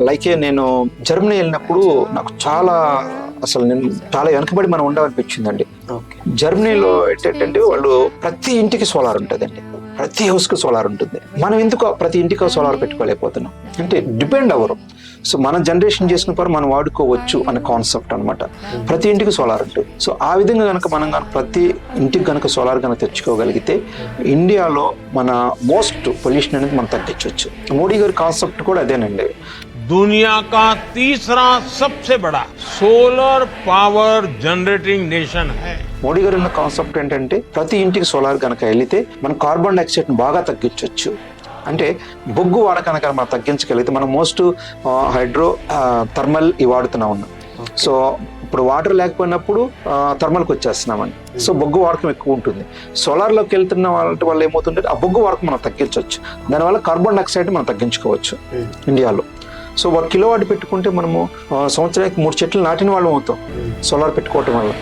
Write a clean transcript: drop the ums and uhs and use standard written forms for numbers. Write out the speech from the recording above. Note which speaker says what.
Speaker 1: Like నేను Germany వెళ్ళినప్పుడు నాకు నేను చాలా వెనకబడి మనం ఉండవనిపించిందండి. జర్మనీలో ఏంటంటే వాళ్ళు ప్రతి ఇంటికి సోలార్ ఉంటుందండి, ప్రతి హౌస్కి సోలార్ ఉంటుంది. మనం ఎందుకు ప్రతి ఇంటికి సోలార్ పెట్టుకోలేకపోతున్నాం అంటే డిపెండ్ అవ్వరు. సో మన జనరేషన్ చేసుకున్న పని మనం వాడుకోవచ్చు అనే కాన్సెప్ట్ అనమాట. ప్రతి ఇంటికి సోలార్ ఉంటుంది. సో ఆ విధంగా కనుక మనం ప్రతి ఇంటికి కనుక సోలార్ కనుక తెచ్చుకోగలిగితే ఇండియాలో మన మోస్ట్ పొల్యూషన్ అనేది మనం తగ్గించవచ్చు. మోడీ గారి కాన్సెప్ట్ కూడా అదేనండి.
Speaker 2: दुनिया का तीसरा सबसे बड़ा सोलर पावर जनरेटिंग नेशन है.
Speaker 1: మోడీ గారి ఉన్న కాన్సెప్ట్ ఏంటంటే ప్రతి ఇంటికి సోలార్ కనుక వెళితే మనం కార్బన్ డైఆక్సైడ్ బాగా తగ్గించవచ్చు. అంటే బొగ్గు వాడకాన్ని మనం తగ్గించగలిగితే మనం మోస్ట్ హైడ్రో థర్మల్ వాడుతూనే ఉన్నాం. సో ఇప్పుడు వాటర్ లేకపోయినప్పుడు థర్మల్కి వచ్చేస్తున్నామండి. సో బొగ్గు వాడకం ఎక్కువ ఉంటుంది. సోలార్లోకి వెళ్తున్న వాళ్ళ వల్ల ఏమవుతుంటే ఆ బొగ్గు వాడకం మనం తగ్గించవచ్చు. దానివల్ల కార్బన్ డైఆక్సైడ్ మనం తగ్గించుకోవచ్చు ఇండియాలో. సో 1 కిలోవాట్ పెట్టుకుంటే మనము సంవత్సరానికి 3 చెట్లు నాటిన వాళ్ళం అవుతాం సోలార్ పెట్టుకోవటం వల్ల.